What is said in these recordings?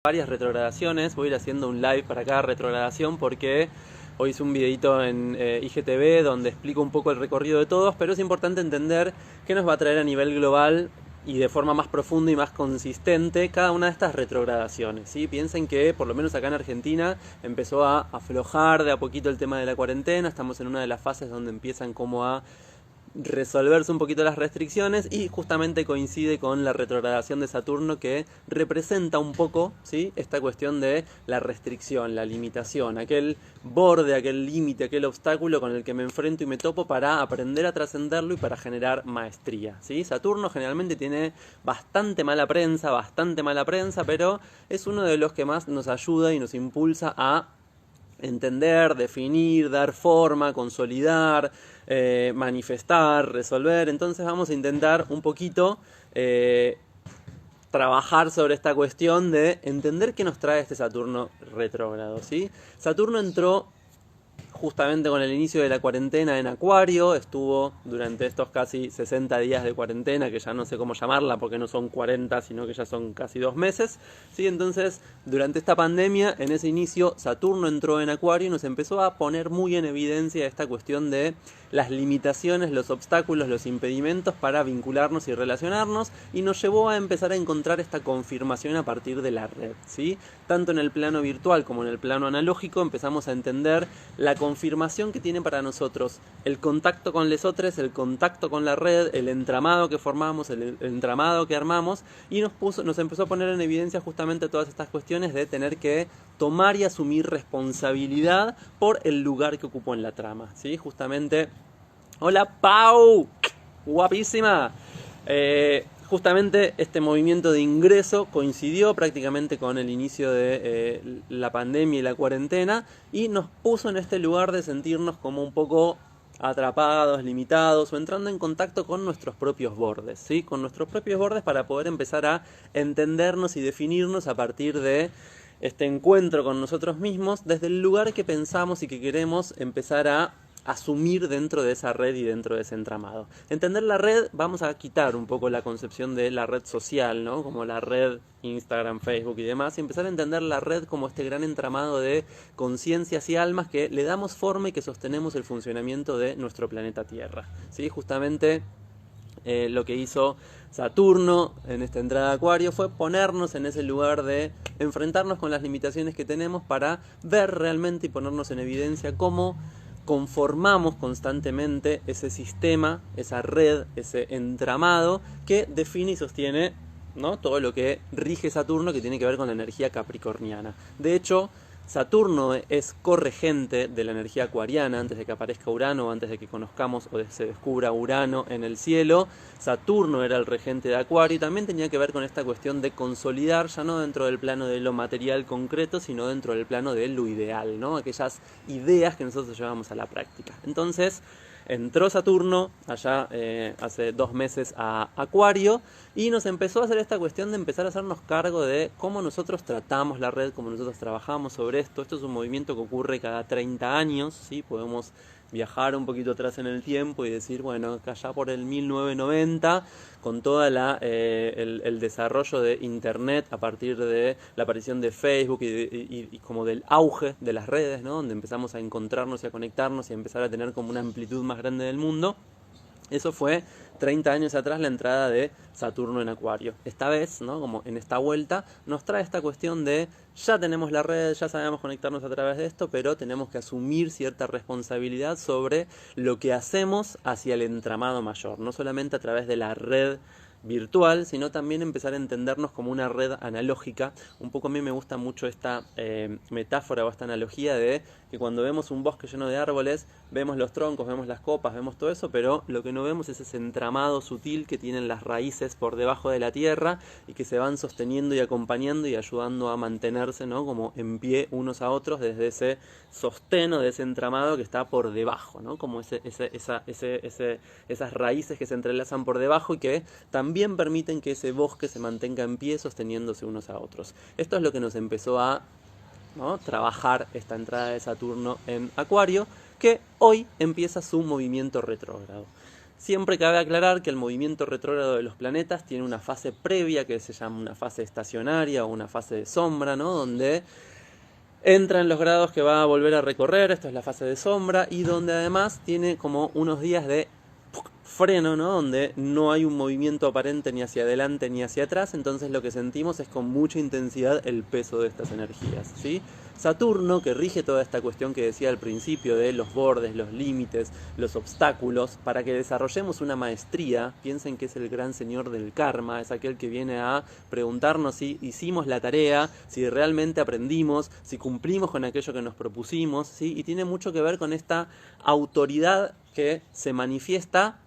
varias retrogradaciones. Voy a ir haciendo un live para cada retrogradación porque hoy hice un videito en IGTV donde explico un poco el recorrido de todos, pero es importante entender qué nos va a traer a nivel global y de forma más profunda y más consistente cada una de estas retrogradaciones, ¿sí? Piensen que, por lo menos acá en Argentina, empezó a aflojar de a poquito el tema de la cuarentena. Estamos en una de las fases donde empiezan como a resolverse un poquito las restricciones y justamente coincide con la retrogradación de Saturno, que representa un poco, ¿sí?, esta cuestión de la restricción, la limitación, aquel borde, aquel límite, aquel obstáculo con el que me enfrento y me topo para aprender a trascenderlo y para generar maestría, ¿sí? Saturno generalmente tiene bastante mala prensa, pero es uno de los que más nos ayuda y nos impulsa a entender, definir, dar forma, consolidar, manifestar, resolver. Entonces vamos a intentar un poquito trabajar sobre esta cuestión de entender qué nos trae este Saturno retrógrado, ¿sí? Saturno entró justamente con el inicio de la cuarentena en Acuario, estuvo durante estos casi 60 días de cuarentena, que ya no sé cómo llamarla porque no son 40, sino que ya son casi 2 meses, ¿sí? Entonces, durante esta pandemia, en ese inicio, Saturno entró en Acuario y nos empezó a poner muy en evidencia esta cuestión de las limitaciones, los obstáculos, los impedimentos para vincularnos y relacionarnos, y nos llevó a empezar a encontrar esta confirmación a partir de la red, ¿sí? Tanto en el plano virtual como en el plano analógico empezamos a entender la confirmación que tiene para nosotros el contacto con lesotres, el contacto con la red, el entramado que formamos, el entramado que armamos, y nos empezó a poner en evidencia justamente todas estas cuestiones de tener que tomar y asumir responsabilidad por el lugar que ocupó en la trama, ¿sí? Justamente, hola Pau, guapísima. Justamente este movimiento de ingreso coincidió prácticamente con el inicio de la pandemia y la cuarentena, y nos puso en este lugar de sentirnos como un poco atrapados, limitados, o entrando en contacto con nuestros propios bordes, ¿sí? Con nuestros propios bordes, para poder empezar a entendernos y definirnos a partir de este encuentro con nosotros mismos, desde el lugar que pensamos y que queremos empezar a asumir dentro de esa red y dentro de ese entramado. Entender la red, vamos a quitar un poco la concepción de la red social, ¿no?, como la red Instagram, Facebook y demás, y empezar a entender la red como este gran entramado de conciencias y almas que le damos forma y que sostenemos el funcionamiento de nuestro planeta Tierra, ¿sí? Justamente lo que hizo Saturno en esta entrada de Acuario fue ponernos en ese lugar de enfrentarnos con las limitaciones que tenemos para ver realmente y ponernos en evidencia cómo conformamos constantemente ese sistema, esa red, ese entramado que define y sostiene, ¿no?, todo lo que rige Saturno, que tiene que ver con la energía capricorniana. De hecho, Saturno es corregente de la energía acuariana. Antes de que aparezca Urano, antes de que conozcamos o se descubra Urano en el cielo, Saturno era el regente de Acuario, y también tenía que ver con esta cuestión de consolidar, ya no dentro del plano de lo material concreto, sino dentro del plano de lo ideal, ¿no?, aquellas ideas que nosotros llevamos a la práctica. Entonces, entró Saturno allá hace 2 meses a Acuario, y nos empezó a hacer esta cuestión de empezar a hacernos cargo de cómo nosotros tratamos la red, cómo nosotros trabajamos sobre esto. Esto es un movimiento que ocurre cada 30 años, ¿sí? Podemos viajar un poquito atrás en el tiempo y decir, bueno, que allá por el 1990, con todo el desarrollo de Internet a partir de la aparición de Facebook y como del auge de las redes, ¿no?, donde empezamos a encontrarnos y a conectarnos y a empezar a tener como una amplitud más grande del mundo. Eso fue 30 años atrás, la entrada de Saturno en Acuario. Esta vez, ¿no?, como en esta vuelta, nos trae esta cuestión de ya tenemos la red, ya sabemos conectarnos a través de esto, pero tenemos que asumir cierta responsabilidad sobre lo que hacemos hacia el entramado mayor, no solamente a través de la red virtual, sino también empezar a entendernos como una red analógica. Un poco a mí me gusta mucho esta metáfora o esta analogía de que cuando vemos un bosque lleno de árboles, vemos los troncos, vemos las copas, vemos todo eso, pero lo que no vemos es ese entramado sutil que tienen las raíces por debajo de la tierra y que se van sosteniendo y acompañando y ayudando a mantenerse, ¿no?, como en pie unos a otros desde ese sostén de ese entramado que está por debajo, ¿no?, como esas raíces que se entrelazan por debajo y que también permiten que ese bosque se mantenga en pie sosteniéndose unos a otros. Esto es lo que nos empezó a, ¿no?, trabajar esta entrada de Saturno en Acuario, que hoy empieza su movimiento retrógrado. Siempre cabe aclarar que el movimiento retrógrado de los planetas tiene una fase previa que se llama una fase estacionaria o una fase de sombra, ¿no? Donde entra en los grados que va a volver a recorrer, esto es la fase de sombra, y donde además tiene como unos días de freno, ¿no? Donde no hay un movimiento aparente ni hacia adelante ni hacia atrás, entonces lo que sentimos es con mucha intensidad el peso de estas energías, ¿sí? Saturno, que rige toda esta cuestión que decía al principio de los bordes, los límites, los obstáculos, para que desarrollemos una maestría, piensen que es el gran señor del karma, es aquel que viene a preguntarnos si hicimos la tarea, si realmente aprendimos, si cumplimos con aquello que nos propusimos, ¿sí? Y tiene mucho que ver con esta autoridad que se manifiesta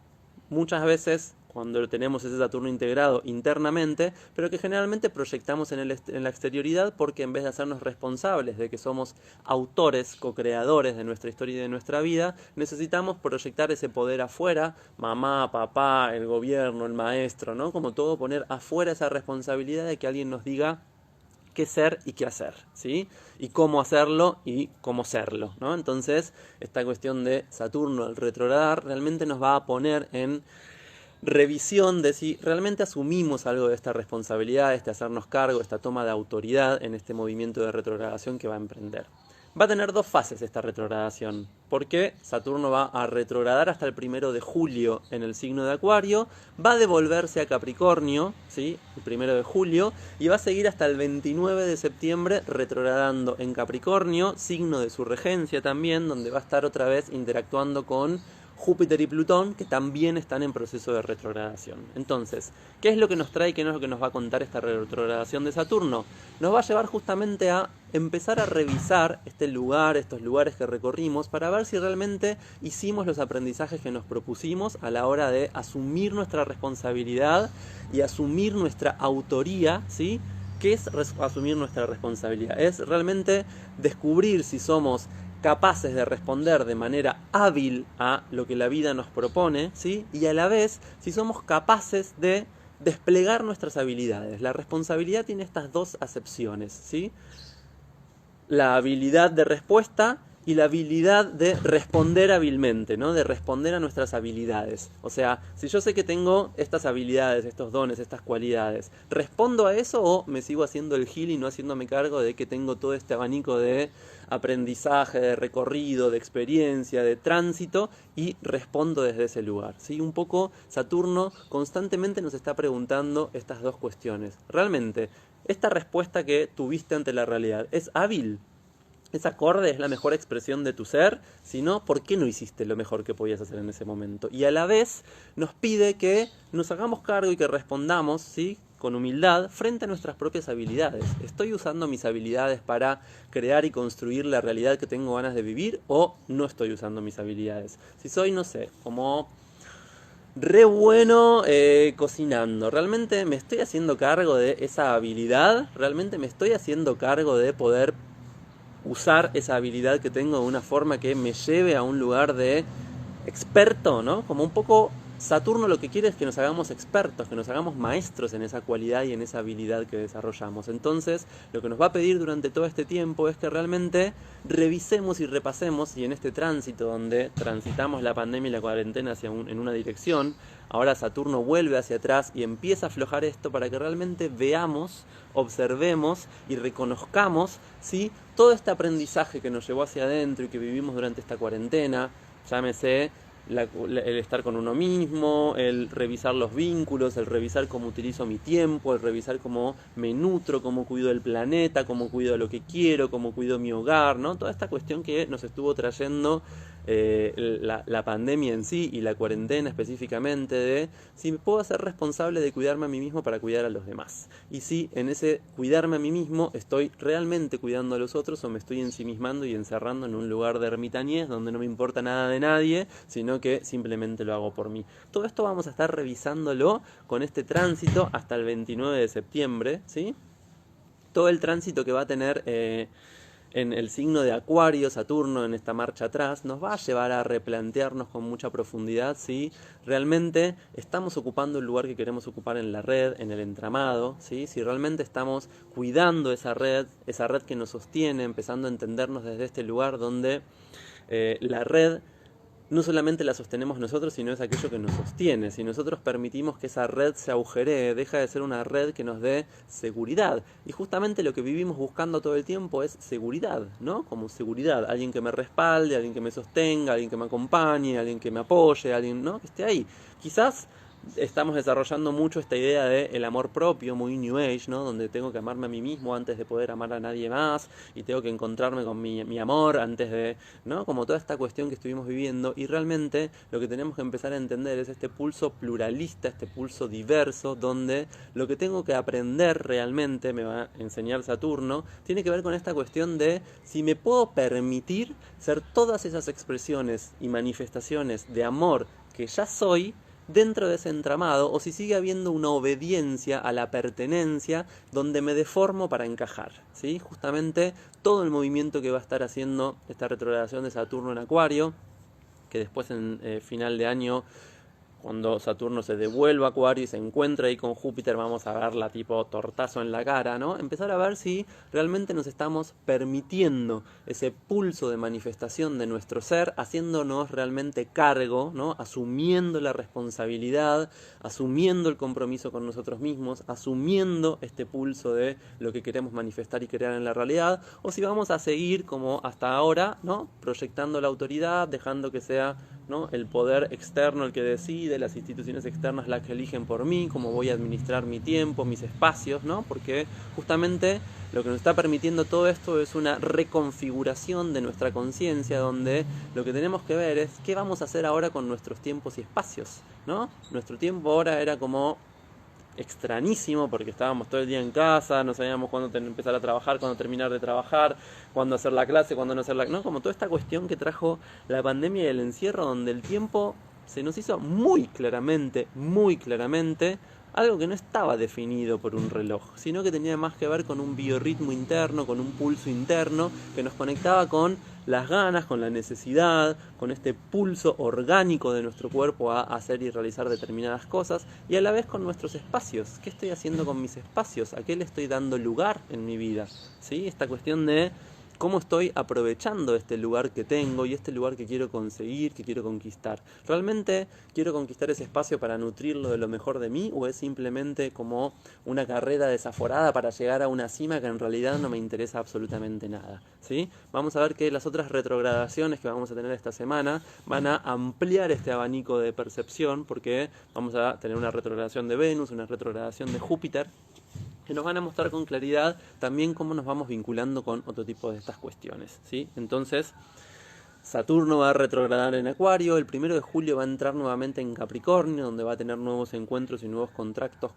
muchas veces cuando tenemos ese Saturno integrado internamente, pero que generalmente proyectamos en la exterioridad porque en vez de hacernos responsables de que somos autores, co-creadores de nuestra historia y de nuestra vida, necesitamos proyectar ese poder afuera, mamá, papá, el gobierno, el maestro, ¿no? Como todo, poner afuera esa responsabilidad de que alguien nos diga qué ser y qué hacer, ¿sí? Y cómo hacerlo y cómo serlo, ¿no? Entonces, esta cuestión de Saturno al retrogradar realmente nos va a poner en revisión de si realmente asumimos algo de esta responsabilidad, este hacernos cargo, esta toma de autoridad en este movimiento de retrogradación que va a emprender. Va a tener dos fases esta retrogradación, porque Saturno va a retrogradar hasta el 1 de julio en el signo de Acuario, va a devolverse a Capricornio, ¿sí? El 1 de julio, y va a seguir hasta el 29 de septiembre retrogradando en Capricornio, signo de su regencia también, donde va a estar otra vez interactuando con Júpiter y Plutón, que también están en proceso de retrogradación. Entonces, ¿qué es lo que nos trae y qué es lo que nos va a contar esta retrogradación de Saturno? Nos va a llevar justamente a empezar a revisar estos lugares que recorrimos, para ver si realmente hicimos los aprendizajes que nos propusimos a la hora de asumir nuestra responsabilidad y asumir nuestra autoría, ¿sí? ¿Qué es asumir nuestra responsabilidad? Es realmente descubrir si somos capaces de responder de manera hábil a lo que la vida nos propone, ¿sí? Y a la vez, si somos capaces de desplegar nuestras habilidades. La responsabilidad tiene estas dos acepciones, ¿sí? La habilidad de respuesta y la habilidad de responder hábilmente, ¿no? De responder a nuestras habilidades. O sea, si yo sé que tengo estas habilidades, estos dones, estas cualidades, ¿respondo a eso o me sigo haciendo el gil y no haciéndome cargo de que tengo todo este abanico de aprendizaje, de recorrido, de experiencia, de tránsito, y respondo desde ese lugar, ¿sí? Un poco Saturno constantemente nos está preguntando estas dos cuestiones. Realmente, esta respuesta que tuviste ante la realidad, ¿es hábil? ¿Es acorde? ¿Es la mejor expresión de tu ser? Si no, ¿por qué no hiciste lo mejor que podías hacer en ese momento? Y a la vez nos pide que nos hagamos cargo y que respondamos, ¿sí?, con humildad frente a nuestras propias habilidades. ¿Estoy usando mis habilidades para crear y construir la realidad que tengo ganas de vivir o no estoy usando mis habilidades? Si soy, no sé, como re bueno cocinando, ¿realmente me estoy haciendo cargo de esa habilidad? ¿Realmente me estoy haciendo cargo de poder usar esa habilidad que tengo de una forma que me lleve a un lugar de experto, ¿no? Como un poco Saturno lo que quiere es que nos hagamos expertos, que nos hagamos maestros en esa cualidad y en esa habilidad que desarrollamos. Entonces, lo que nos va a pedir durante todo este tiempo es que realmente revisemos y repasemos, y en este tránsito donde transitamos la pandemia y la cuarentena en una dirección, ahora Saturno vuelve hacia atrás y empieza a aflojar esto para que realmente veamos, observemos y reconozcamos, ¿sí?, todo este aprendizaje que nos llevó hacia adentro y que vivimos durante esta cuarentena, llámese el estar con uno mismo, el revisar los vínculos, el revisar cómo utilizo mi tiempo, el revisar cómo me nutro, cómo cuido el planeta, cómo cuido lo que quiero, cómo cuido mi hogar, ¿no? Toda esta cuestión que nos estuvo trayendo la pandemia en sí y la cuarentena específicamente, de si me puedo hacer responsable de cuidarme a mí mismo para cuidar a los demás. Y si en ese cuidarme a mí mismo estoy realmente cuidando a los otros o me estoy ensimismando y encerrando en un lugar de ermitañez donde no me importa nada de nadie, sino que simplemente lo hago por mí. Todo esto vamos a estar revisándolo con este tránsito hasta el 29 de septiembre, ¿sí? Todo el tránsito que va a tener en el signo de Acuario, Saturno, en esta marcha atrás, nos va a llevar a replantearnos con mucha profundidad si realmente estamos ocupando el lugar que queremos ocupar en la red, en el entramado, ¿sí? Si realmente estamos cuidando esa red que nos sostiene, empezando a entendernos desde este lugar donde la red no solamente la sostenemos nosotros, sino es aquello que nos sostiene. Si nosotros permitimos que esa red se agujeree, deja de ser una red que nos dé seguridad. Y justamente lo que vivimos buscando todo el tiempo es seguridad, ¿no? Como seguridad, alguien que me respalde, alguien que me sostenga, alguien que me acompañe, alguien que me apoye, alguien, ¿no? Que esté ahí. Quizás estamos desarrollando mucho esta idea de el amor propio, muy New Age, ¿no? Donde tengo que amarme a mí mismo antes de poder amar a nadie más, y tengo que encontrarme con mi amor antes de, ¿no? Como toda esta cuestión que estuvimos viviendo, y realmente lo que tenemos que empezar a entender es este pulso pluralista, este pulso diverso, donde lo que tengo que aprender realmente, me va a enseñar Saturno, tiene que ver con esta cuestión de si me puedo permitir ser todas esas expresiones y manifestaciones de amor que ya soy, dentro de ese entramado, o si sigue habiendo una obediencia a la pertenencia donde me deformo para encajar, ¿sí? Justamente todo el movimiento que va a estar haciendo esta retrogradación de Saturno en Acuario, que después en final de año, cuando Saturno se devuelva a Acuario y se encuentra ahí con Júpiter, vamos a verla tipo tortazo en la cara, ¿no? Empezar a ver si realmente nos estamos permitiendo ese pulso de manifestación de nuestro ser, haciéndonos realmente cargo, ¿no? Asumiendo la responsabilidad, asumiendo el compromiso con nosotros mismos, asumiendo este pulso de lo que queremos manifestar y crear en la realidad, o si vamos a seguir como hasta ahora, ¿no? Proyectando la autoridad, dejando que sea, ¿no? El poder externo el que decide, las instituciones externas las que eligen por mí, cómo voy a administrar mi tiempo, mis espacios, ¿no? Porque justamente lo que nos está permitiendo todo esto es una reconfiguración de nuestra conciencia, donde lo que tenemos que ver es qué vamos a hacer ahora con nuestros tiempos y espacios, ¿no? Nuestro tiempo ahora era como extrañísimo porque estábamos todo el día en casa, no sabíamos cuándo empezar a trabajar, cuándo terminar de trabajar, cuándo hacer la clase, cuándo no hacer la... ¿no? Como toda esta cuestión que trajo la pandemia y el encierro, donde el tiempo se nos hizo muy claramente, algo que no estaba definido por un reloj, sino que tenía más que ver con un biorritmo interno, con un pulso interno que nos conectaba con las ganas, con la necesidad, con este pulso orgánico de nuestro cuerpo a hacer y realizar determinadas cosas, y a la vez con nuestros espacios. ¿Qué estoy haciendo con mis espacios? ¿A qué le estoy dando lugar en mi vida? ¿Sí? Esta cuestión de cómo estoy aprovechando este lugar que tengo y este lugar que quiero conseguir, que quiero conquistar. ¿Realmente quiero conquistar ese espacio para nutrirlo de lo mejor de mí, o es simplemente como una carrera desaforada para llegar a una cima que en realidad no me interesa absolutamente nada? ¿Sí? Vamos a ver que las otras retrogradaciones que vamos a tener esta semana van a ampliar este abanico de percepción, porque vamos a tener una retrogradación de Venus, una retrogradación de Júpiter, que nos van a mostrar con claridad también cómo nos vamos vinculando con otro tipo de estas cuestiones, ¿sí? Entonces, Saturno va a retrogradar en Acuario, el 1 de julio va a entrar nuevamente en Capricornio, donde va a tener nuevos encuentros y nuevos contactos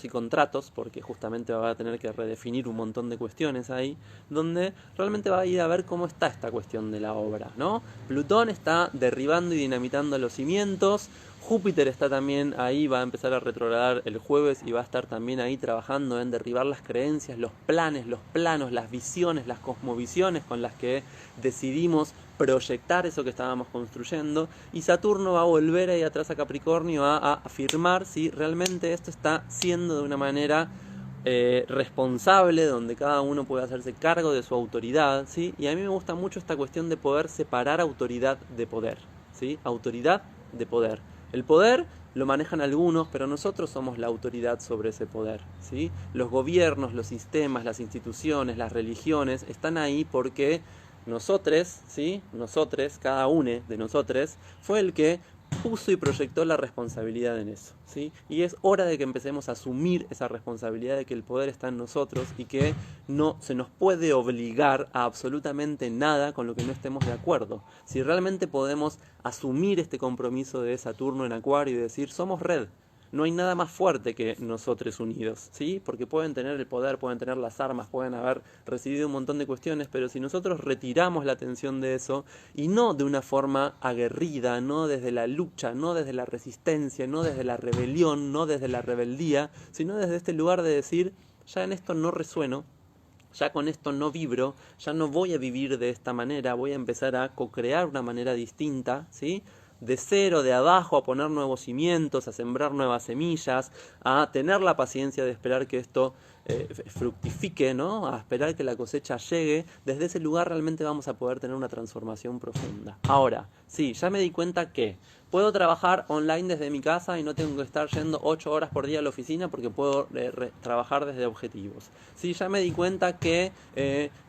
y contratos, porque justamente va a tener que redefinir un montón de cuestiones ahí, donde realmente va a ir a ver cómo está esta cuestión de la obra, ¿no? Plutón está derribando y dinamitando los cimientos, Júpiter está también ahí, va a empezar a retrogradar el jueves y va a estar también ahí trabajando en derribar las creencias, los planes, los planos, las visiones, las cosmovisiones con las que decidimos proyectar eso que estábamos construyendo, y Saturno va a volver ahí atrás a Capricornio a afirmar si realmente esto está siendo de una manera responsable, donde cada uno puede hacerse cargo de su autoridad, ¿sí? Y a mí me gusta mucho esta cuestión de poder separar autoridad de poder, ¿sí? Autoridad de poder. El poder lo manejan algunos, pero nosotros somos la autoridad sobre ese poder, ¿sí? Los gobiernos, los sistemas, las instituciones, las religiones están ahí porque nosotros, ¿sí? Nosotros, cada uno de nosotros, fue el que puso y proyectó la responsabilidad en eso, ¿sí? Y es hora de que empecemos a asumir esa responsabilidad de que el poder está en nosotros y que no se nos puede obligar a absolutamente nada con lo que no estemos de acuerdo. Si realmente podemos asumir este compromiso de Saturno en Acuario y decir, somos red, no hay nada más fuerte que nosotros unidos, ¿sí? Porque pueden tener el poder, pueden tener las armas, pueden haber recibido un montón de cuestiones, pero si nosotros retiramos la atención de eso, y no de una forma aguerrida, no desde la lucha, no desde la resistencia, no desde la rebelión, no desde la rebeldía, sino desde este lugar de decir, ya en esto no resueno, ya con esto no vibro, ya no voy a vivir de esta manera, voy a empezar a co-crear una manera distinta, ¿sí? De cero, de abajo, a poner nuevos cimientos, a sembrar nuevas semillas, a tener la paciencia de esperar que esto fructifique, ¿no? A esperar que la cosecha llegue, desde ese lugar realmente vamos a poder tener una transformación profunda. Ahora, sí, ya me di cuenta que puedo trabajar online desde mi casa y no tengo que estar yendo 8 horas por día a la oficina porque puedo trabajar desde objetivos. Sí, ya me di cuenta que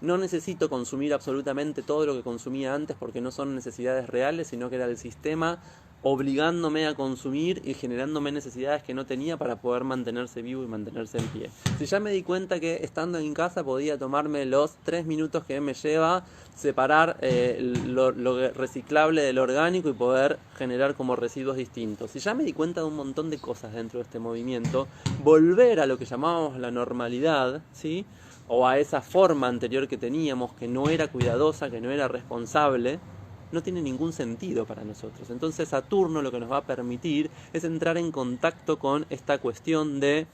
no necesito consumir absolutamente todo lo que consumía antes porque no son necesidades reales, sino que era el sistema obligándome a consumir y generándome necesidades que no tenía para poder mantenerse vivo y mantenerse en pie. Si ya me di cuenta que estando en casa podía tomarme los 3 minutos que me lleva separar lo reciclable del orgánico y poder generar como residuos distintos. Si ya me di cuenta de un montón de cosas dentro de este movimiento, volver a lo que llamábamos la normalidad, ¿sí? O a esa forma anterior que teníamos, que no era cuidadosa, que no era responsable, no tiene ningún sentido para nosotros. Entonces Saturno lo que nos va a permitir es entrar en contacto con esta cuestión de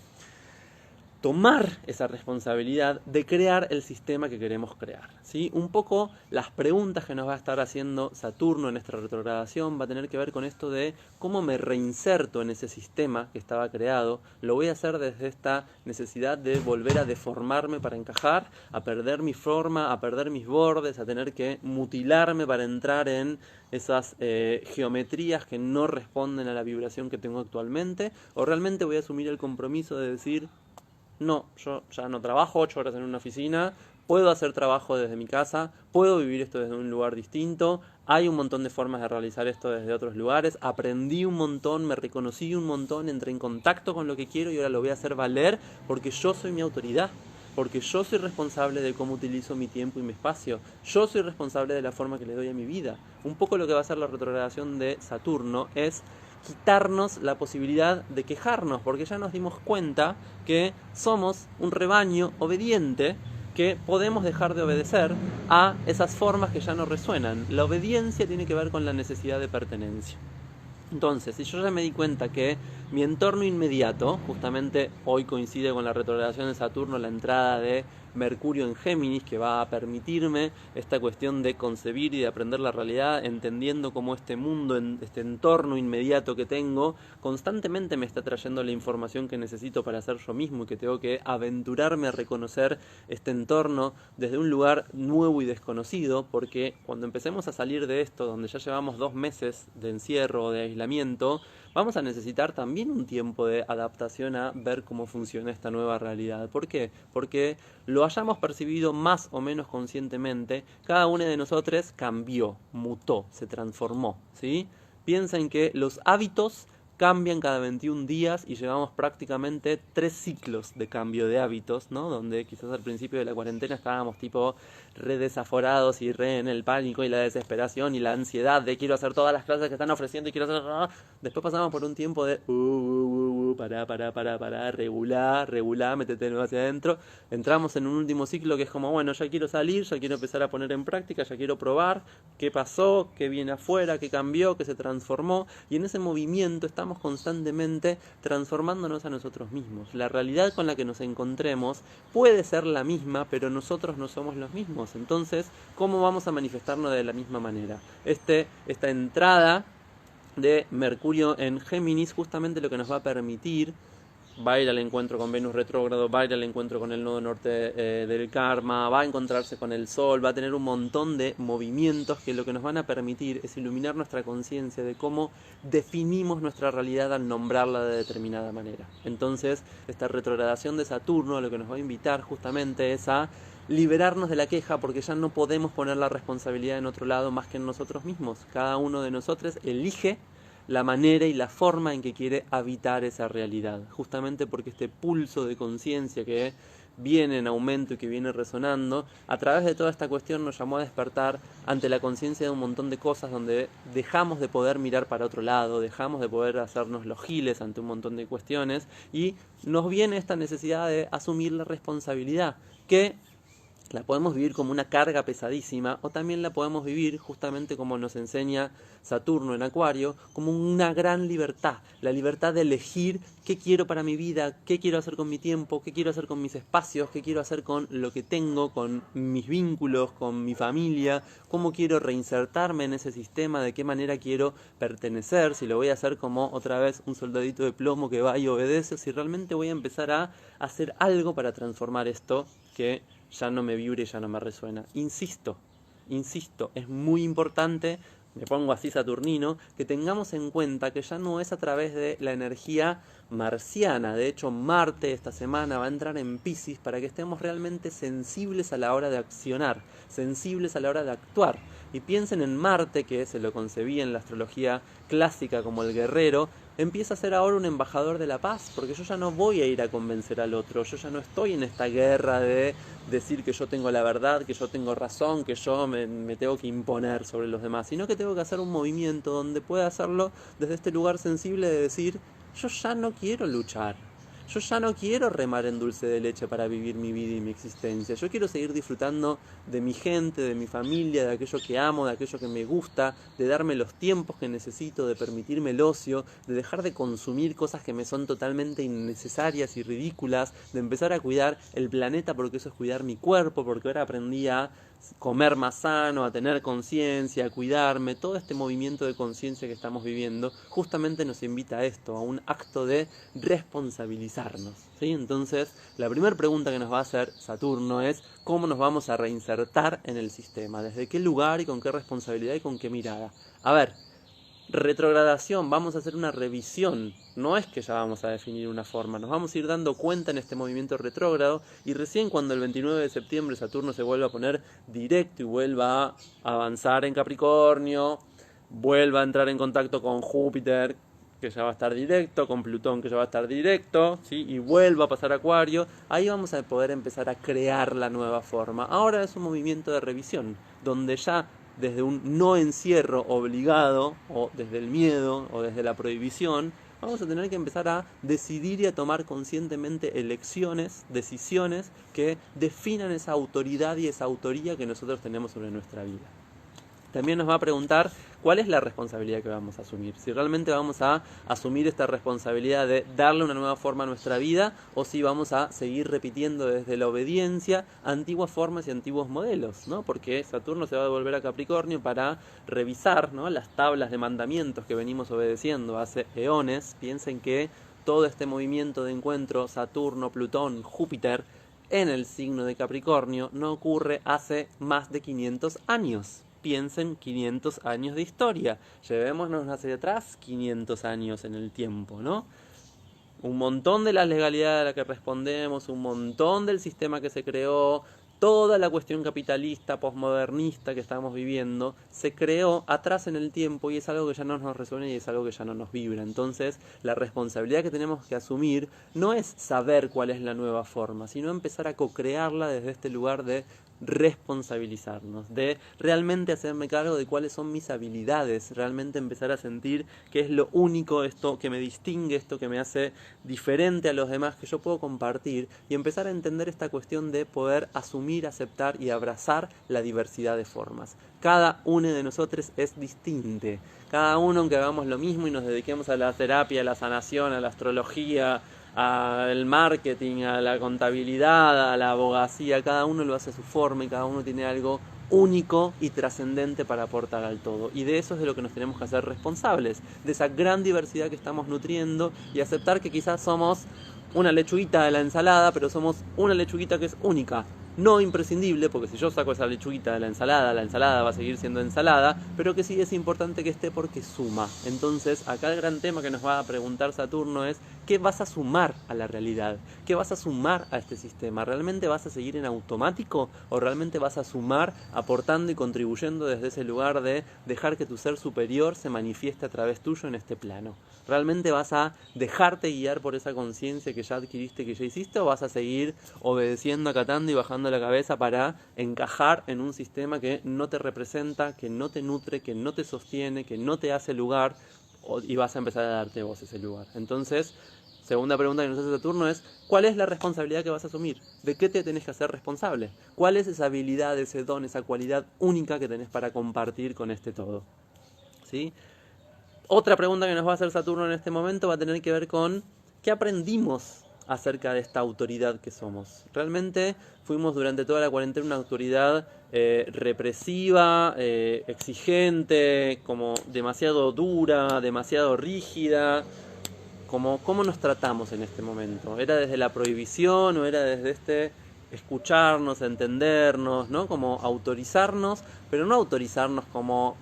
tomar esa responsabilidad de crear el sistema que queremos crear, ¿sí? Un poco las preguntas que nos va a estar haciendo Saturno en nuestra retrogradación va a tener que ver con esto de cómo me reinserto en ese sistema que estaba creado. Lo voy a hacer desde esta necesidad de volver a deformarme para encajar, a perder mi forma, a perder mis bordes, a tener que mutilarme para entrar en esas geometrías que no responden a la vibración que tengo actualmente, o realmente voy a asumir el compromiso de decir: no, yo ya no trabajo 8 horas en una oficina, puedo hacer trabajo desde mi casa, puedo vivir esto desde un lugar distinto, hay un montón de formas de realizar esto desde otros lugares, aprendí un montón, me reconocí un montón, entré en contacto con lo que quiero y ahora lo voy a hacer valer porque yo soy mi autoridad, porque yo soy responsable de cómo utilizo mi tiempo y mi espacio, yo soy responsable de la forma que le doy a mi vida. Un poco lo que va a hacer la retrogradación de Saturno es quitarnos la posibilidad de quejarnos, porque ya nos dimos cuenta que somos un rebaño obediente, que podemos dejar de obedecer a esas formas que ya no resuenan. La obediencia tiene que ver con la necesidad de pertenencia. Entonces, si yo ya me di cuenta que mi entorno inmediato, justamente hoy coincide con la retrogradación de Saturno, la entrada de Mercurio en Géminis, que va a permitirme esta cuestión de concebir y de aprender la realidad, entendiendo cómo este mundo, este entorno inmediato que tengo, constantemente me está trayendo la información que necesito para ser yo mismo y que tengo que aventurarme a reconocer este entorno desde un lugar nuevo y desconocido, porque cuando empecemos a salir de esto, donde ya llevamos 2 meses de encierro o de aislamiento, vamos a necesitar también un tiempo de adaptación a ver cómo funciona esta nueva realidad. ¿Por qué? Porque lo hayamos percibido más o menos conscientemente, cada uno de nosotros cambió, mutó, se transformó, ¿sí? Piensen que los hábitos cambian cada 21 días y llevamos prácticamente 3 ciclos de cambio de hábitos, ¿no? Donde quizás al principio de la cuarentena estábamos tipo re desaforados y re en el pánico y la desesperación y la ansiedad de quiero hacer todas las clases que están ofreciendo y quiero hacer... Después pasamos por un tiempo de pará, regulá, métete hacia adentro. Entramos en un último ciclo que es como, bueno, ya quiero salir, ya quiero empezar a poner en práctica, ya quiero probar qué pasó, qué viene afuera, qué cambió, qué se transformó, y en ese movimiento estamos constantemente transformándonos a nosotros mismos. La realidad con la que nos encontremos puede ser la misma, pero nosotros no somos los mismos. Entonces, ¿cómo vamos a manifestarnos de la misma manera? Esta entrada de Mercurio en Géminis justamente lo que nos va a permitir va a ir al encuentro con Venus retrógrado, va a ir al encuentro con el nodo norte del karma, va a encontrarse con el sol, va a tener un montón de movimientos que lo que nos van a permitir es iluminar nuestra conciencia de cómo definimos nuestra realidad al nombrarla de determinada manera. Entonces, esta retrogradación de Saturno lo que nos va a invitar justamente es a liberarnos de la queja, porque ya no podemos poner la responsabilidad en otro lado más que en nosotros mismos. Cada uno de nosotros elige la manera y la forma en que quiere habitar esa realidad, justamente porque este pulso de conciencia que viene en aumento y que viene resonando, a través de toda esta cuestión nos llamó a despertar ante la conciencia de un montón de cosas donde dejamos de poder mirar para otro lado, dejamos de poder hacernos los giles ante un montón de cuestiones y nos viene esta necesidad de asumir la responsabilidad, que La podemos vivir como una carga pesadísima o también la podemos vivir justamente como nos enseña Saturno en Acuario, como una gran libertad, la libertad de elegir qué quiero para mi vida, qué quiero hacer con mi tiempo, qué quiero hacer con mis espacios, qué quiero hacer con lo que tengo, con mis vínculos, con mi familia, cómo quiero reinsertarme en ese sistema, de qué manera quiero pertenecer, si lo voy a hacer como otra vez un soldadito de plomo que va y obedece, o si realmente voy a empezar a hacer algo para transformar esto que ya no me vibra y ya no me resuena. Insisto, es muy importante, me pongo así saturnino, que tengamos en cuenta que ya no es a través de la energía marciana. De hecho, Marte esta semana va a entrar en Piscis para que estemos realmente sensibles a la hora de accionar, sensibles a la hora de actuar. Y piensen en Marte, que se lo concebía en la astrología clásica como el guerrero, empieza a ser ahora un embajador de la paz, porque yo ya no voy a ir a convencer al otro, yo ya no estoy en esta guerra de decir que yo tengo la verdad, que yo tengo razón, que yo me tengo que imponer sobre los demás, sino que tengo que hacer un movimiento donde pueda hacerlo desde este lugar sensible de decir, yo ya no quiero luchar. Yo ya no quiero remar en dulce de leche para vivir mi vida y mi existencia. Yo quiero seguir disfrutando de mi gente, de mi familia, de aquello que amo, de aquello que me gusta, de darme los tiempos que necesito, de permitirme el ocio, de dejar de consumir cosas que me son totalmente innecesarias y ridículas, de empezar a cuidar el planeta porque eso es cuidar mi cuerpo, porque ahora aprendí a comer más sano, a tener conciencia, a cuidarme. Todo este movimiento de conciencia que estamos viviendo justamente nos invita a esto, a un acto de responsabilizarnos, ¿sí? Entonces, la primera pregunta que nos va a hacer Saturno es cómo nos vamos a reinsertar en el sistema, desde qué lugar y con qué responsabilidad y con qué mirada. A ver, retrogradación, vamos a hacer una revisión, no es que ya vamos a definir una forma, nos vamos a ir dando cuenta en este movimiento retrógrado y recién cuando el 29 de septiembre Saturno se vuelva a poner directo y vuelva a avanzar en Capricornio, vuelva a entrar en contacto con Júpiter, que ya va a estar directo, con Plutón que ya va a estar directo, ¿sí? Y vuelva a pasar a Acuario, ahí vamos a poder empezar a crear la nueva forma. Ahora es un movimiento de revisión, donde ya desde un no encierro obligado, o desde el miedo, o desde la prohibición, vamos a tener que empezar a decidir y a tomar conscientemente elecciones, decisiones que definan esa autoridad y esa autoría que nosotros tenemos sobre nuestra vida. También nos va a preguntar cuál es la responsabilidad que vamos a asumir. Si realmente vamos a asumir esta responsabilidad de darle una nueva forma a nuestra vida o si vamos a seguir repitiendo desde la obediencia antiguas formas y antiguos modelos, ¿no? Porque Saturno se va a devolver a Capricornio para revisar, ¿no?, las tablas de mandamientos que venimos obedeciendo hace eones. Piensen que todo este movimiento de encuentro Saturno, Plutón, Júpiter en el signo de Capricornio no ocurre hace más de 500 años. Piensen 500 años de historia. Llevémonos hacia atrás 500 años en el tiempo, ¿no? Un montón de las legalidades a las que respondemos, un montón del sistema que se creó, toda la cuestión capitalista, posmodernista que estamos viviendo, se creó atrás en el tiempo y es algo que ya no nos resuena y es algo que ya no nos vibra. Entonces, la responsabilidad que tenemos que asumir no es saber cuál es la nueva forma, sino empezar a co-crearla desde este lugar de responsabilizarnos, de realmente hacerme cargo de cuáles son mis habilidades, realmente empezar a sentir que es lo único, esto que me distingue, esto que me hace diferente a los demás, que yo puedo compartir y empezar a entender esta cuestión de poder asumir, aceptar y abrazar la diversidad de formas. Cada uno de nosotros es distinto, cada uno, aunque hagamos lo mismo y nos dediquemos a la terapia, a la sanación, a la astrología, al marketing, a la contabilidad, a la abogacía, cada uno lo hace a su forma y cada uno tiene algo único y trascendente para aportar al todo. Y de eso es de lo que nos tenemos que hacer responsables, de esa gran diversidad que estamos nutriendo y aceptar que quizás somos una lechuguita de la ensalada, pero somos una lechuguita que es única. No imprescindible, porque si yo saco esa lechuguita de la ensalada va a seguir siendo ensalada, pero que sí es importante que esté porque suma. Entonces, acá el gran tema que nos va a preguntar Saturno es, ¿qué vas a sumar a la realidad? ¿Qué vas a sumar a este sistema? ¿Realmente vas a seguir en automático o realmente vas a sumar aportando y contribuyendo desde ese lugar de dejar que tu ser superior se manifieste a través tuyo en este plano? ¿Realmente vas a dejarte guiar por esa conciencia que ya adquiriste, que ya hiciste, o vas a seguir obedeciendo, acatando y bajando la cabeza para encajar en un sistema que no te representa, que no te nutre, que no te sostiene, que no te hace lugar, y vas a empezar a darte vos ese lugar? Entonces, Segunda pregunta que nos hace Saturno es, ¿cuál es la responsabilidad que vas a asumir? ¿De qué te tenés que hacer responsable? ¿Cuál es esa habilidad, ese don, esa cualidad única que tenés para compartir con este todo? ¿Sí? Otra pregunta que nos va a hacer Saturno en este momento va a tener que ver con ¿qué aprendimos acerca de esta autoridad que somos? Realmente fuimos durante toda la cuarentena una autoridad represiva, exigente, como demasiado dura, demasiado rígida. ¿Cómo nos tratamos en este momento? ¿Era desde la prohibición o era desde este escucharnos, entendernos, ¿no? Como autorizarnos, pero no autorizarnos como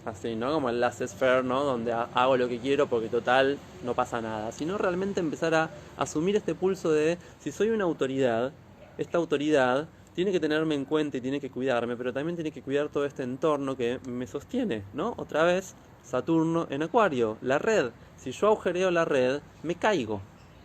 así, ¿no? Como el laissez-faire, ¿no? Donde hago lo que quiero porque total no pasa nada. Sino realmente empezar a asumir este pulso de si soy una autoridad, esta autoridad tiene que tenerme en cuenta y tiene que cuidarme, pero también tiene que cuidar todo este entorno que me sostiene, ¿no? Otra vez, Saturno en Acuario, la red. Si yo agujereo la red, me caigo.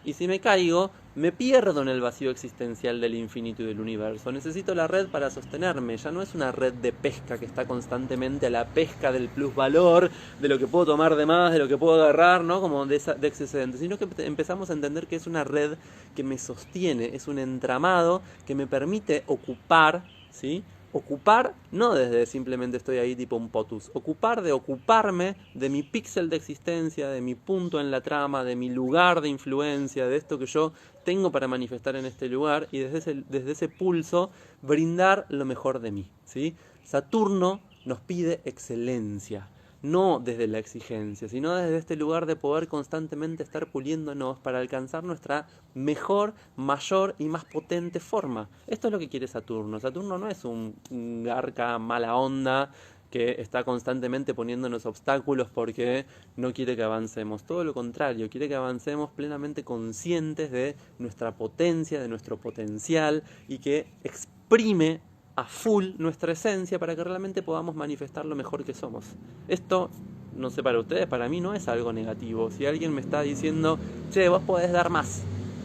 Y si me caigo, me pierdo en el vacío existencial del infinito y del universo. Necesito la red para sostenerme. Ya no es una red de pesca que está constantemente a la pesca del plusvalor, de lo que puedo tomar de más, de lo que puedo agarrar, ¿no? Como de excedente. Sino que empezamos a entender que es una red que me sostiene, es un entramado que me permite ocupar, ¿sí? Ocupar, no desde simplemente estoy ahí tipo un potus. Ocupar de ocuparme de mi píxel de existencia, de mi punto en la trama, de mi lugar de influencia, de esto que yo tengo para manifestar en este lugar y desde ese pulso brindar lo mejor de mí, ¿sí? Saturno nos pide excelencia, no desde la exigencia, sino desde este lugar de poder constantemente estar puliéndonos para alcanzar nuestra mejor, mayor y más potente forma. Esto es lo que quiere Saturno. Saturno no es un garca mala onda que está constantemente poniéndonos obstáculos porque no quiere que avancemos. Todo lo contrario, quiere que avancemos plenamente conscientes de nuestra potencia, de nuestro potencial y que exprime a full nuestra esencia para que realmente podamos manifestar lo mejor que somos. Esto, no sé para ustedes, para mí no es algo negativo. Si alguien me está diciendo, che, vos podés dar más,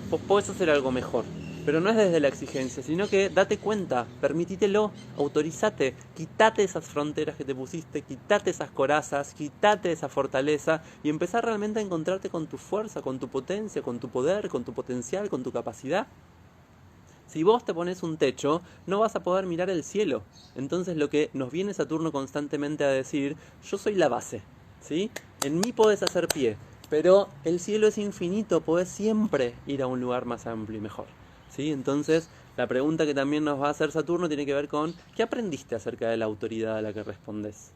vos podés hacer algo mejor, pero no es desde la exigencia, sino que date cuenta, permitítelo, autorizate, quítate esas fronteras que te pusiste, quítate esas corazas, quítate esa fortaleza y empezar realmente a encontrarte con tu fuerza, con tu potencia, con tu poder, con tu potencial, con tu capacidad. Si vos te pones un techo, no vas a poder mirar el cielo. Entonces lo que nos viene Saturno constantemente a decir, yo soy la base, ¿sí? En mí podés hacer pie, pero el cielo es infinito, podés siempre ir a un lugar más amplio y mejor, ¿sí? Entonces la pregunta que también nos va a hacer Saturno tiene que ver con, ¿qué aprendiste acerca de la autoridad a la que respondes?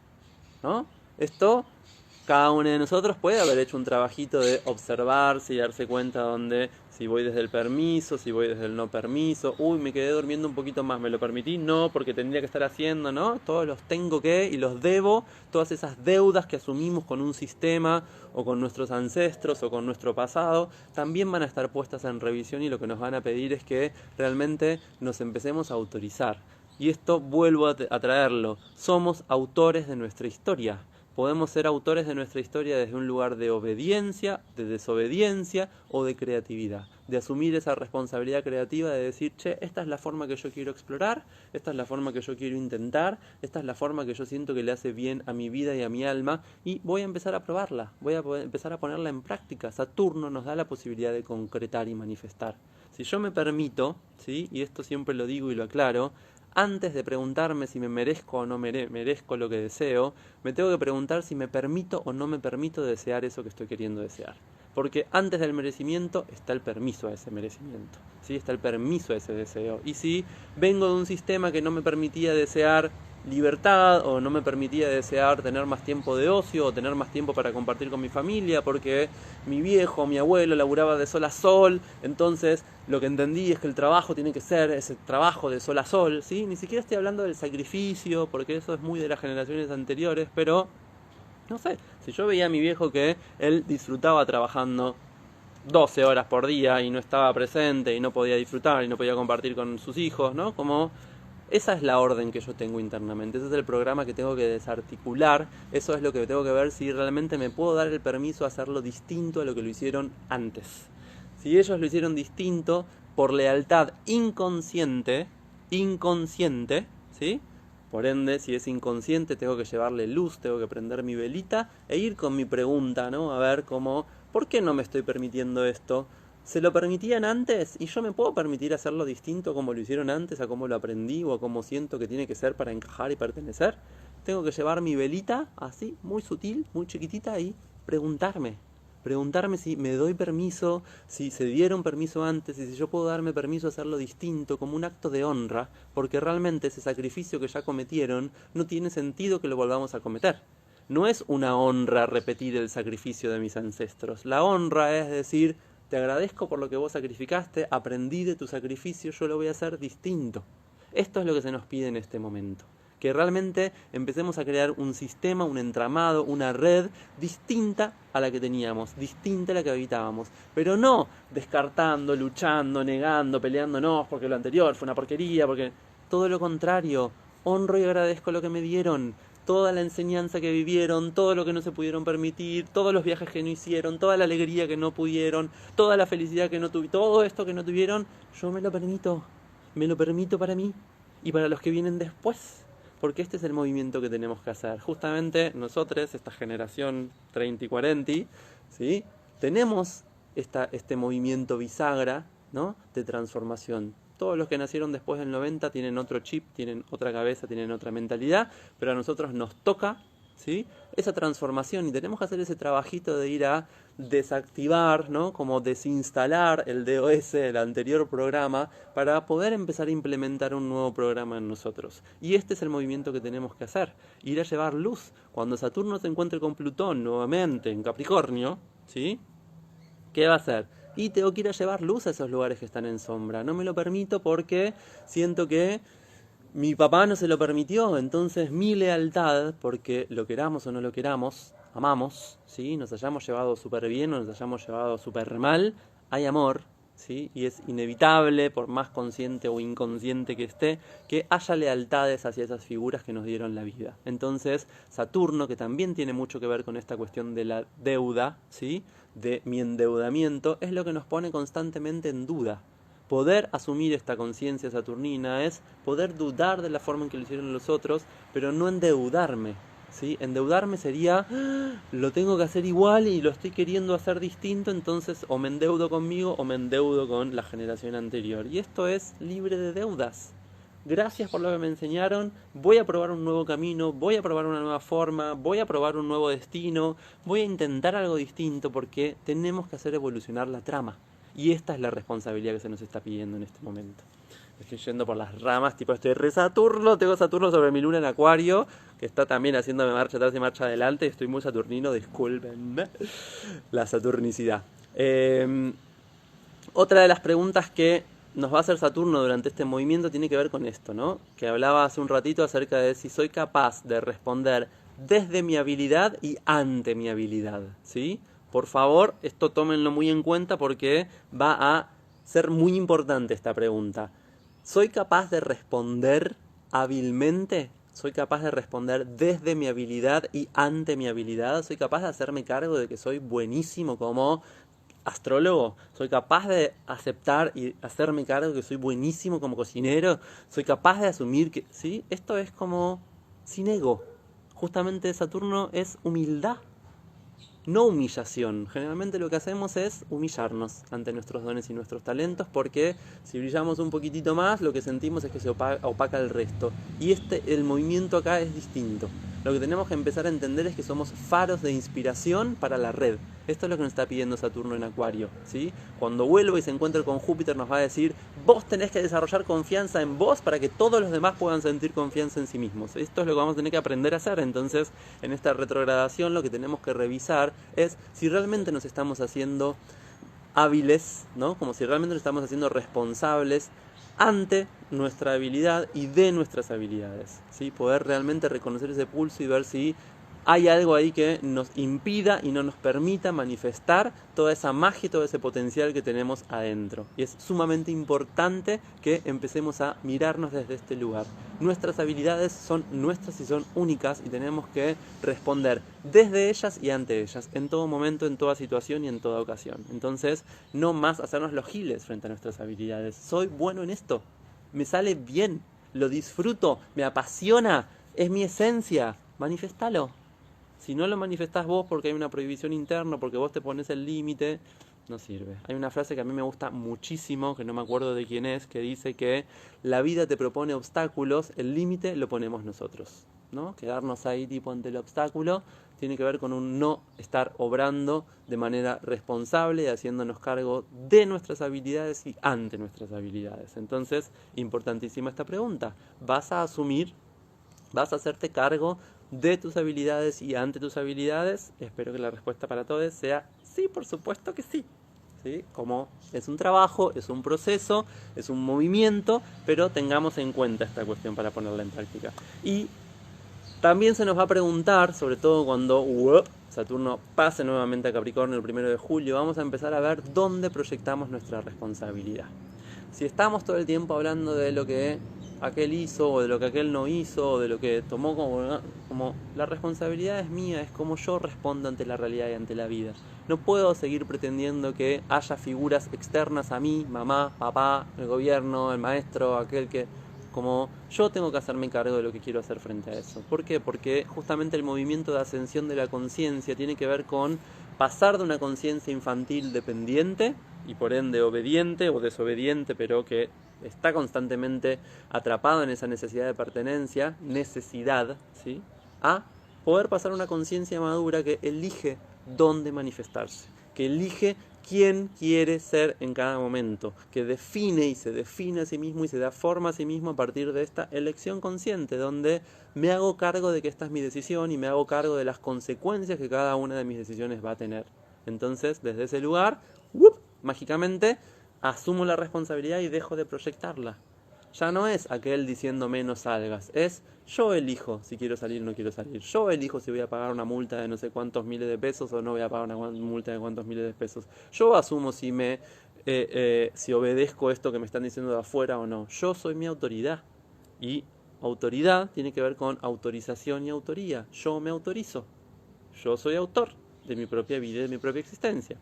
¿No? Esto, cada uno de nosotros puede haber hecho un trabajito de observarse y darse cuenta donde, si voy desde el permiso, si voy desde el no permiso, uy, me quedé durmiendo un poquito más, ¿me lo permití? No, porque tendría que estar haciendo, ¿no? Todos los tengo que y los debo, todas esas deudas que asumimos con un sistema o con nuestros ancestros o con nuestro pasado, también van a estar puestas en revisión y lo que nos van a pedir es que realmente nos empecemos a autorizar. Y esto vuelvo a traerlo, somos autores de nuestra historia. Podemos ser autores de nuestra historia desde un lugar de obediencia, de desobediencia o de creatividad. De asumir esa responsabilidad creativa de decir, che, esta es la forma que yo quiero explorar, esta es la forma que yo quiero intentar, esta es la forma que yo siento que le hace bien a mi vida y a mi alma y voy a empezar a probarla, voy a empezar a ponerla en práctica. Saturno nos da la posibilidad de concretar y manifestar. Si yo me permito, ¿sí? Y esto siempre lo digo y lo aclaro, antes de preguntarme si me merezco o no merezco lo que deseo, me tengo que preguntar si me permito o no me permito desear eso que estoy queriendo desear. Porque antes del merecimiento está el permiso a ese merecimiento, ¿sí? Está el permiso a ese deseo. Y si vengo de un sistema que no me permitía desear libertad o no me permitía desear tener más tiempo de ocio o tener más tiempo para compartir con mi familia porque mi viejo, mi abuelo laburaba de sol a sol, entonces lo que entendí es que el trabajo tiene que ser ese trabajo de sol a sol, ¿sí? Ni siquiera estoy hablando del sacrificio porque eso es muy de las generaciones anteriores, pero no sé, si yo veía a mi viejo que él disfrutaba trabajando 12 horas por día y no estaba presente y no podía disfrutar y no podía compartir con sus hijos, ¿no? Como esa es la orden que yo tengo internamente, ese es el programa que tengo que desarticular, eso es lo que tengo que ver si realmente me puedo dar el permiso a hacerlo distinto a lo que lo hicieron antes. Si ellos lo hicieron distinto por lealtad inconsciente, ¿sí? Por ende, si es inconsciente, tengo que llevarle luz, tengo que prender mi velita e ir con mi pregunta, ¿no? A ver cómo ¿Por qué no me estoy permitiendo esto? ¿Se lo permitían antes? ¿Y yo me puedo permitir hacerlo distinto como lo hicieron antes, a cómo lo aprendí o a cómo siento que tiene que ser para encajar y pertenecer? Tengo que llevar mi velita así, muy sutil, muy chiquitita y preguntarme. Preguntarme si me doy permiso, si se dieron permiso antes y si yo puedo darme permiso a hacerlo distinto como un acto de honra, porque realmente ese sacrificio que ya cometieron no tiene sentido que lo volvamos a cometer. No es una honra repetir el sacrificio de mis ancestros. La honra es decir, te agradezco por lo que vos sacrificaste, aprendí de tu sacrificio, yo lo voy a hacer distinto. Esto es lo que se nos pide en este momento. Que realmente empecemos a crear un sistema, un entramado, una red distinta a la que teníamos, distinta a la que habitábamos. Pero no descartando, luchando, negando, peleándonos porque lo anterior fue una porquería, porque todo lo contrario, honro y agradezco lo que me dieron, toda la enseñanza que vivieron, todo lo que no se pudieron permitir, todos los viajes que no hicieron, toda la alegría que no pudieron, toda la felicidad que no tuvieron, todo esto que no tuvieron, yo me lo permito para mí y para los que vienen después. Porque este es el movimiento que tenemos que hacer. Justamente nosotros, esta generación 30 y 40, ¿sí? Tenemos este movimiento bisagra, ¿no? De transformación. Todos los que nacieron después del 90 tienen otro chip, tienen otra cabeza, tienen otra mentalidad, pero a nosotros nos toca, ¿sí? Esa transformación y tenemos que hacer ese trabajito de ir a desactivar, ¿no? Como desinstalar el DOS, el anterior programa, para poder empezar a implementar un nuevo programa en nosotros. Y este es el movimiento que tenemos que hacer, ir a llevar luz. Cuando Saturno se encuentre con Plutón nuevamente en Capricornio, ¿sí? ¿Qué va a hacer? Y tengo que ir a llevar luz a esos lugares que están en sombra. No me lo permito porque siento que mi papá no se lo permitió, entonces mi lealtad, porque lo queramos o no lo queramos, amamos, ¿sí? Nos hayamos llevado súper bien o nos hayamos llevado súper mal, hay amor, ¿sí? Y es inevitable, por más consciente o inconsciente que esté, que haya lealtades hacia esas figuras que nos dieron la vida. Entonces, Saturno, que también tiene mucho que ver con esta cuestión de la deuda, ¿sí? De mi endeudamiento, es lo que nos pone constantemente en duda. Poder asumir esta conciencia saturnina es poder dudar de la forma en que lo hicieron los otros, pero no endeudarme, ¿sí? Endeudarme sería, lo tengo que hacer igual y lo estoy queriendo hacer distinto, entonces o me endeudo conmigo o me endeudo con la generación anterior. Y esto es libre de deudas. Gracias por lo que me enseñaron, voy a probar un nuevo camino, voy a probar una nueva forma, voy a probar un nuevo destino, voy a intentar algo distinto porque tenemos que hacer evolucionar la trama. Y esta es la responsabilidad que se nos está pidiendo en este momento. Estoy yendo por las ramas, tipo estoy re Saturno, tengo Saturno sobre mi luna en Acuario, que está también haciéndome marcha atrás y marcha adelante, estoy muy saturnino, discúlpenme la saturnicidad. Otra de las preguntas que nos va a hacer Saturno durante este movimiento tiene que ver con esto, ¿no? Que hablaba hace un ratito acerca de si soy capaz de responder desde mi habilidad y ante mi habilidad, ¿sí? Por favor, esto tómenlo muy en cuenta porque va a ser muy importante esta pregunta. ¿Soy capaz de responder hábilmente? ¿Soy capaz de responder desde mi habilidad y ante mi habilidad? ¿Soy capaz de hacerme cargo de que soy buenísimo como astrólogo? ¿Soy capaz de aceptar y hacerme cargo de que soy buenísimo como cocinero? ¿Soy capaz de asumir que... ¿Sí? Esto es como sin ego. Justamente Saturno es humildad. No humillación. Generalmente lo que hacemos es humillarnos ante nuestros dones y nuestros talentos porque si brillamos un poquitito más lo que sentimos es que se opaca el resto. Y el movimiento acá es distinto. Lo que tenemos que empezar a entender es que somos faros de inspiración para la red. Esto es lo que nos está pidiendo Saturno en Acuario, ¿sí? Cuando vuelva y se encuentre con Júpiter nos va a decir, vos tenés que desarrollar confianza en vos para que todos los demás puedan sentir confianza en sí mismos. Esto es lo que vamos a tener que aprender a hacer. Entonces, en esta retrogradación lo que tenemos que revisar es si realmente nos estamos haciendo hábiles, ¿no? Como si realmente nos estamos haciendo responsables ante nuestra habilidad y de nuestras habilidades, ¿sí? Poder realmente reconocer ese pulso y ver si hay algo ahí que nos impida y no nos permita manifestar toda esa magia y todo ese potencial que tenemos adentro. Y es sumamente importante que empecemos a mirarnos desde este lugar. Nuestras habilidades son nuestras y son únicas y tenemos que responder desde ellas y ante ellas, en todo momento, en toda situación y en toda ocasión. Entonces, no más hacernos los giles frente a nuestras habilidades. Soy bueno en esto, me sale bien, lo disfruto, me apasiona, es mi esencia, manifestalo. Si no lo manifestás vos porque hay una prohibición interna, porque vos te pones el límite, no sirve. Hay una frase que a mí me gusta muchísimo, que no me acuerdo de quién es, que dice que la vida te propone obstáculos, el límite lo ponemos nosotros, ¿no? Quedarnos ahí tipo ante el obstáculo tiene que ver con un no estar obrando de manera responsable y haciéndonos cargo de nuestras habilidades y ante nuestras habilidades. Entonces, importantísima esta pregunta. ¿Vas a asumir, vas a hacerte cargo de tus habilidades y ante tus habilidades? Espero que la respuesta para todos sea sí, por supuesto que sí. ¿Sí? Como es un trabajo, es un proceso, es un movimiento, pero tengamos en cuenta esta cuestión para ponerla en práctica. Y también se nos va a preguntar, sobre todo cuando Saturno pase nuevamente a Capricornio el 1 de julio, vamos a empezar a ver dónde proyectamos nuestra responsabilidad. Si estamos todo el tiempo hablando de lo que aquel hizo, o de lo que aquel no hizo, o de lo que tomó como la responsabilidad es mía, es como yo respondo ante la realidad y ante la vida. No puedo seguir pretendiendo que haya figuras externas a mí, mamá, papá, el gobierno, el maestro, aquel que... Como yo tengo que hacerme cargo de lo que quiero hacer frente a eso. ¿Por qué? Porque justamente el movimiento de ascensión de la conciencia tiene que ver con pasar de una conciencia infantil dependiente y por ende obediente o desobediente, pero que está constantemente atrapado en esa necesidad de pertenencia, necesidad, ¿sí? A poder pasar a una conciencia madura que elige dónde manifestarse, que elige quién quiere ser en cada momento, que define y se define a sí mismo y se da forma a sí mismo a partir de esta elección consciente, donde me hago cargo de que esta es mi decisión y me hago cargo de las consecuencias que cada una de mis decisiones va a tener. Entonces, desde ese lugar, mágicamente, asumo la responsabilidad y dejo de proyectarla. Ya no es aquel diciéndome no salgas, es yo elijo si quiero salir o no quiero salir. Yo elijo si voy a pagar una multa de no sé cuántos miles de pesos o no voy a pagar una multa de cuántos miles de pesos. Yo asumo si si obedezco esto que me están diciendo de afuera o no. Yo soy mi autoridad. Y autoridad tiene que ver con autorización y autoría. Yo me autorizo. Yo soy autor de mi propia vida y de mi propia existencia.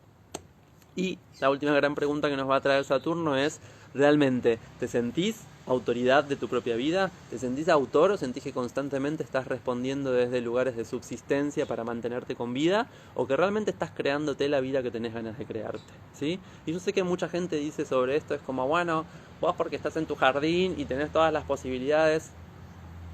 Y la última gran pregunta que nos va a traer Saturno es, ¿realmente te sentís autoridad de tu propia vida? ¿Te sentís autor o sentís que constantemente estás respondiendo desde lugares de subsistencia para mantenerte con vida? ¿O que realmente estás creándote la vida que tenés ganas de crearte? ¿Sí? Y yo sé que mucha gente dice sobre esto, es como, bueno, vos porque estás en tu jardín y tenés todas las posibilidades.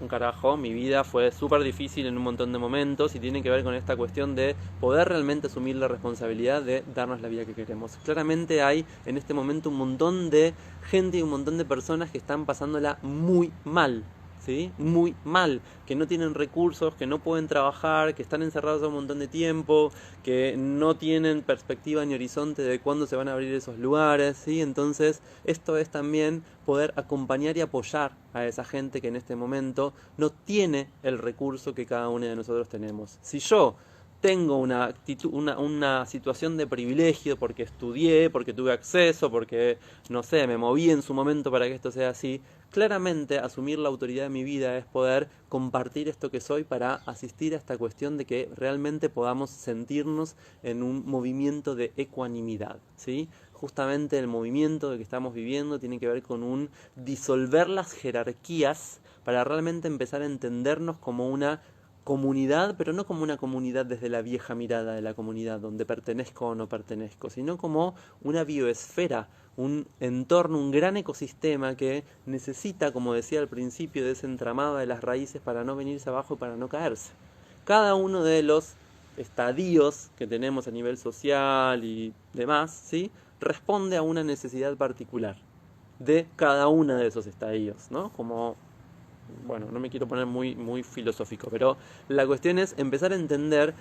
Un carajo, mi vida fue súper difícil en un montón de momentos y tiene que ver con esta cuestión de poder realmente asumir la responsabilidad de darnos la vida que queremos. Claramente hay en este momento un montón de gente y un montón de personas que están pasándola muy mal, ¿sí? Muy mal, que no tienen recursos, que no pueden trabajar, que están encerrados un montón de tiempo, que no tienen perspectiva ni horizonte de cuándo se van a abrir esos lugares, ¿sí? Entonces, esto es también poder acompañar y apoyar a esa gente que en este momento no tiene el recurso que cada uno de nosotros tenemos. Si yo tengo una situación de privilegio porque estudié, porque tuve acceso, porque, no sé, me moví en su momento para que esto sea así, claramente asumir la autoridad de mi vida es poder compartir esto que soy para asistir a esta cuestión de que realmente podamos sentirnos en un movimiento de ecuanimidad, ¿sí? Justamente el movimiento que estamos viviendo tiene que ver con un disolver las jerarquías para realmente empezar a entendernos como una comunidad, pero no como una comunidad desde la vieja mirada de la comunidad, donde pertenezco o no pertenezco, sino como una bioesfera, un entorno, un gran ecosistema que necesita, como decía al principio, de ese entramado de las raíces para no venirse abajo y para no caerse. Cada uno de los estadios que tenemos a nivel social y demás, ¿sí?, responde a una necesidad particular de cada uno de esos estadios, ¿no? Como, bueno, no me quiero poner muy filosófico, pero la cuestión es empezar a entender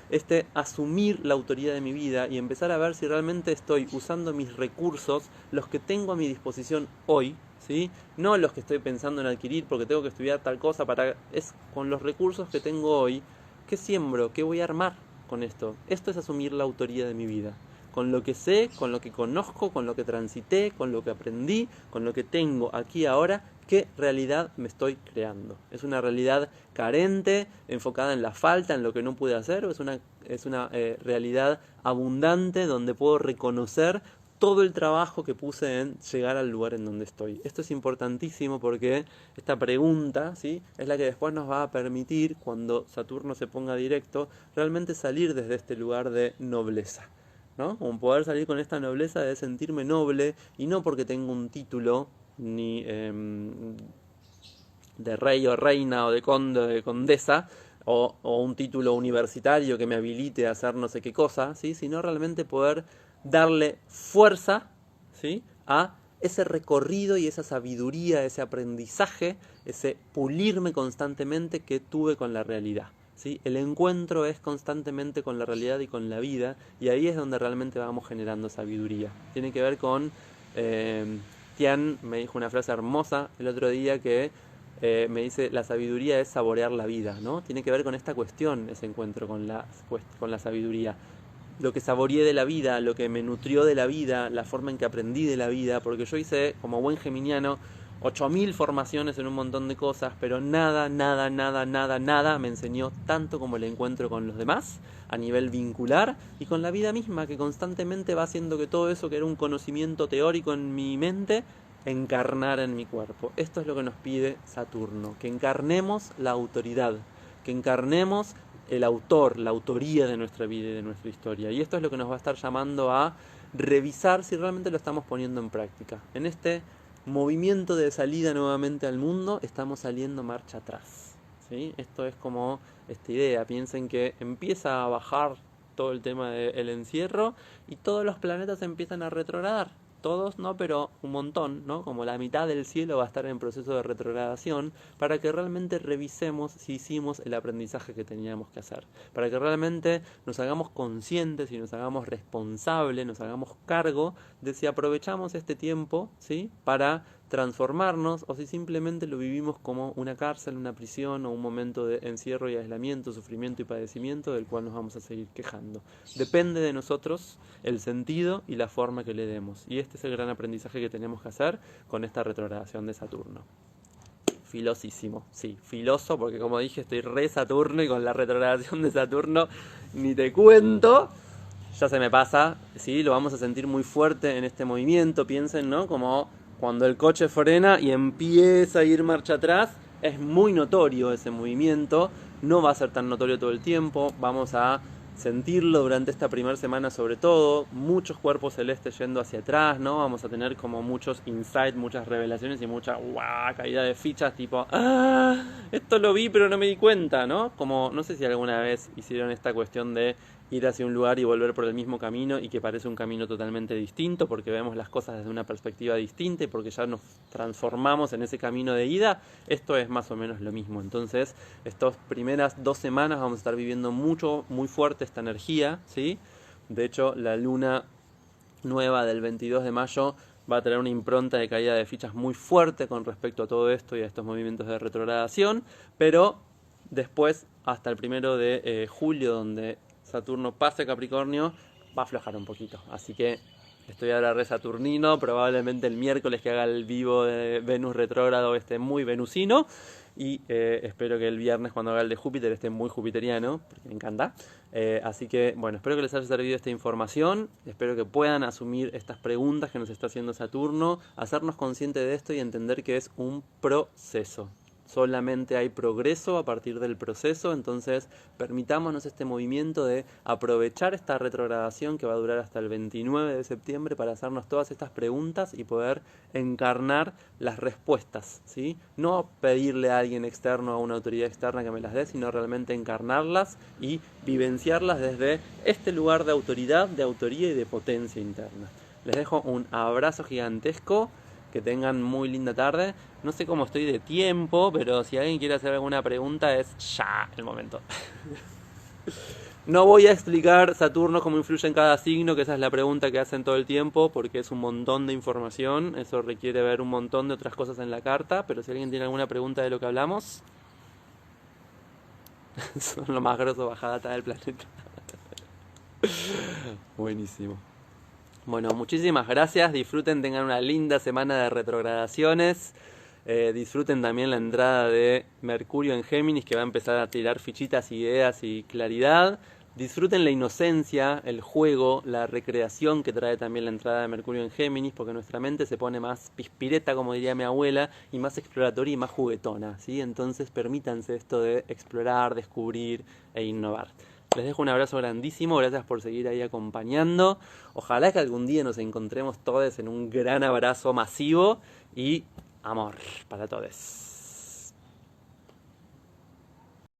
asumir la autoridad de mi vida y empezar a ver si realmente estoy usando mis recursos, los que tengo a mi disposición hoy, ¿sí? No los que estoy pensando en adquirir porque tengo que estudiar tal cosa es con los recursos que tengo hoy, ¿qué siembro? ¿Qué voy a armar con esto? Esto es asumir la autoría de mi vida. Con lo que sé, con lo que conozco, con lo que transité, con lo que aprendí, con lo que tengo aquí ahora, ¿qué realidad me estoy creando? ¿Es una realidad carente, enfocada en la falta, en lo que no pude hacer? ¿O es una realidad abundante donde puedo reconocer todo el trabajo que puse en llegar al lugar en donde estoy. Esto es importantísimo porque esta pregunta, ¿sí?, es la que después nos va a permitir, cuando Saturno se ponga directo, realmente salir desde este lugar de nobleza, ¿no? Como poder salir con esta nobleza de sentirme noble, y no porque tengo un título, ni de rey o reina, o de conde o de condesa, o un título universitario que me habilite a hacer no sé qué cosa, ¿sí?, sino realmente poder darle fuerza, ¿sí?, a ese recorrido y esa sabiduría, ese aprendizaje, ese pulirme constantemente que tuve con la realidad, ¿sí? El encuentro es constantemente con la realidad y con la vida, y ahí es donde realmente vamos generando sabiduría. Tiene que ver con... Tian me dijo una frase hermosa el otro día que me dice: la sabiduría es saborear la vida, ¿no? Tiene que ver con esta cuestión, ese encuentro con la sabiduría. Lo que saboreé de la vida, lo que me nutrió de la vida, la forma en que aprendí de la vida, porque yo hice, como buen geminiano, 8000 formaciones en un montón de cosas, pero nada me enseñó tanto como el encuentro con los demás, a nivel vincular, y con la vida misma, que constantemente va haciendo que todo eso que era un conocimiento teórico en mi mente, encarnar en mi cuerpo. Esto es lo que nos pide Saturno, que encarnemos la autoridad, que encarnemos el autor, la autoría de nuestra vida y de nuestra historia. Y esto es lo que nos va a estar llamando a revisar si realmente lo estamos poniendo en práctica. En este movimiento de salida nuevamente al mundo, estamos saliendo marcha atrás, ¿sí? Esto es como esta idea. Piensen que empieza a bajar todo el tema del encierro y todos los planetas empiezan a retrogradar. Todos no, pero un montón, ¿no? Como la mitad del cielo va a estar en proceso de retrogradación, para que realmente revisemos si hicimos el aprendizaje que teníamos que hacer, para que realmente nos hagamos conscientes y nos hagamos responsables, nos hagamos cargo de si aprovechamos este tiempo, ¿sí?, para transformarnos, o si simplemente lo vivimos como una cárcel, una prisión, o un momento de encierro y aislamiento, sufrimiento y padecimiento del cual nos vamos a seguir quejando. Depende de nosotros el sentido y la forma que le demos, y este es el gran aprendizaje que tenemos que hacer con esta retrogradación de Saturno. Filosísimo, sí, filoso, porque como dije, estoy re Saturno, y con la retrogradación de Saturno ni te cuento. Ya se me pasa, ¿sí? Lo vamos a sentir muy fuerte en este movimiento. Piensen, ¿no?, como cuando el coche frena y empieza a ir marcha atrás, es muy notorio ese movimiento. No va a ser tan notorio todo el tiempo, vamos a sentirlo durante esta primera semana sobre todo, muchos cuerpos celestes yendo hacia atrás, ¿no? Vamos a tener como muchos insights, muchas revelaciones y mucha caída de fichas, tipo, esto lo vi pero no me di cuenta, ¿no? Como, no sé si alguna vez hicieron esta cuestión de ir hacia un lugar y volver por el mismo camino, y que parece un camino totalmente distinto porque vemos las cosas desde una perspectiva distinta y porque ya nos transformamos en ese camino de ida. Esto es más o menos lo mismo. Entonces, estas primeras 2 semanas vamos a estar viviendo muy fuerte esta energía, ¿sí? De hecho, la luna nueva del 22 de mayo va a tener una impronta de caída de fichas muy fuerte con respecto a todo esto y a estos movimientos de retrogradación, pero después, hasta el 1 de julio, donde Saturno pase Capricornio, va a aflojar un poquito. Así que estoy ahora re saturnino, probablemente el miércoles que haga el vivo de Venus retrógrado esté muy venusino, y espero que el viernes cuando haga el de Júpiter esté muy jupiteriano, porque me encanta. Así que, bueno, espero que les haya servido esta información, espero que puedan asumir estas preguntas que nos está haciendo Saturno, hacernos conscientes de esto y entender que es un proceso. Solamente hay progreso a partir del proceso, entonces permitámonos este movimiento de aprovechar esta retrogradación que va a durar hasta el 29 de septiembre para hacernos todas estas preguntas y poder encarnar las respuestas, ¿sí? No pedirle a alguien externo, a una autoridad externa que me las dé, sino realmente encarnarlas y vivenciarlas desde este lugar de autoridad, de autoría y de potencia interna. Les dejo un abrazo gigantesco. Que tengan muy linda tarde. No sé cómo estoy de tiempo, pero si alguien quiere hacer alguna pregunta es ya el momento. No voy a explicar Saturno cómo influye en cada signo, que esa es la pregunta que hacen todo el tiempo, porque es un montón de información, eso requiere ver un montón de otras cosas en la carta, pero si alguien tiene alguna pregunta de lo que hablamos, son lo más grosso baja data del planeta. Buenísimo. Bueno, muchísimas gracias, disfruten, tengan una linda semana de retrogradaciones, disfruten también la entrada de Mercurio en Géminis, que va a empezar a tirar fichitas, ideas y claridad. Disfruten la inocencia, el juego, la recreación que trae también la entrada de Mercurio en Géminis, porque nuestra mente se pone más pispireta, como diría mi abuela, y más exploratoria y más juguetona, ¿sí? Entonces permítanse esto de explorar, descubrir e innovar. Les dejo un abrazo grandísimo, gracias por seguir ahí acompañando. Ojalá que algún día nos encontremos todos en un gran abrazo masivo y amor para todos.